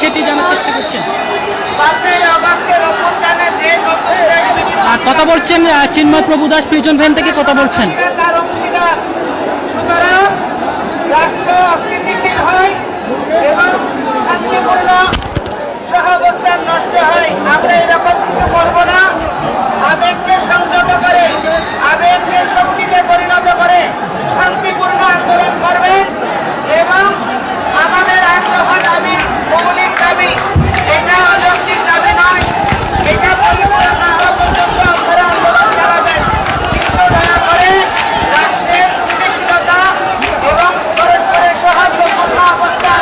সেটি জানার চেষ্টা করছেন। আর কথা বলছেন চিন্ময় প্রভু দাস প্রিজন ভ্যান থেকে কথা বলছেন। রাষ্ট্র অস্থিতিশীল হয় এবং শান্তিপূর্ণ সহাবস্থান নষ্ট হয়। আমরা এরকম কিছু করব না। আবেগকে সংযত করে, আবেগকে শক্তিতে পরিণত করে শান্তিপূর্ণ আন্দোলন করবেন এবং আমাদের 8 দফা দাবি মৌলিক দাবি, এটা অযৌক্তিক দাবি নয়। এটা পরিপূর্ণ না হওয়া পর্যন্ত আপনারা আন্দোলন চালাবেন। কিন্তু দয়া করে রাষ্ট্রের স্থিতিশীলতা এবং পরস্পরের সৌহার্দ্যপূর্ণ অবস্থা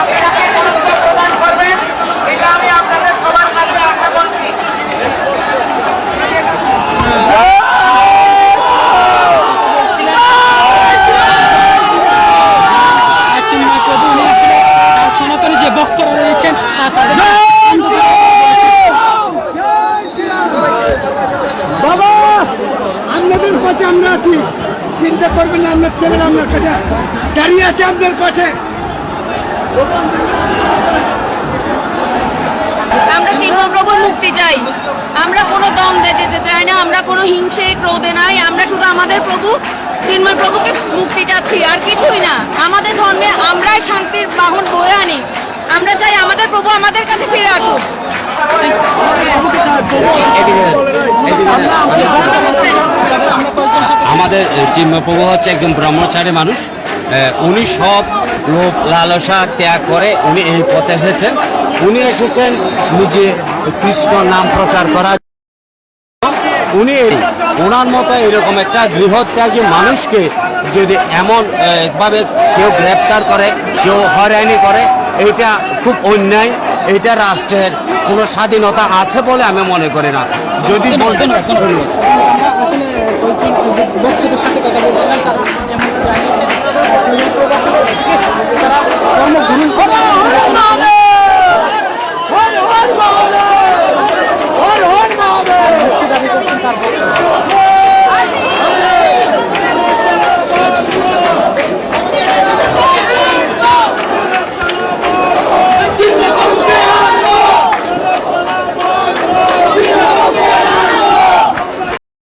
আপনাকে গুরুত্ব প্রদান করবেন, এটা আমি আপনাদের সবার কাছে আশা করছি। চিন্ময় প্রভু উনি আসলে সনাতনী যে বক্তরা রয়েছেন বাবা আপনাদের কাছে আমরা আছি, চিন্তা করবেন না। আপনার ছেলেরা আপনার কাছে দাঁড়িয়ে আছে, আপনাদের কাছে। আমরা চিন্ময় প্রভুর মুক্তি চাই। আমরা কোনো দ্বন্দ্বে যেতে চাই না, আমরা কোনো হিংসে ক্রোধে নাই। আমরা শুধু আমাদের প্রভু চিন্ময় প্রভুকে মুক্তি চাচ্ছি, আর কিছুই না। আমাদের ধর্মে আমরাই শান্তির বাহন বয়ে আনি। আমরা চাই আমাদের প্রভু আমাদের কাছে ফিরে আসুক। আমাদের চিন্ময় প্রভু হচ্ছে একজন ব্রহ্মচারী মানুষ। উনি সব লোভ লালসা ত্যাগ করে উনি এই পথে এসেছেন। উনি এসেছেন নিজে কৃষ্ণ নাম প্রচার করার। উনি ওনার মতো এরকম একটা গৃহত্যাগী মানুষকে যদি এমন ভাবে কেউ গ্রেপ্তার করে, কেউ হয়রানি করে, এটা খুব অন্যায়। এটা রাষ্ট্রের কোনো স্বাধীনতা আছে বলে আমি মনে করি না। যদি বলতেন আসলে বক্তব্যের সাথে কথা বলছিলাম, তারা যেমন জানিয়েছেন তারা কর্মগুরু হিসেবে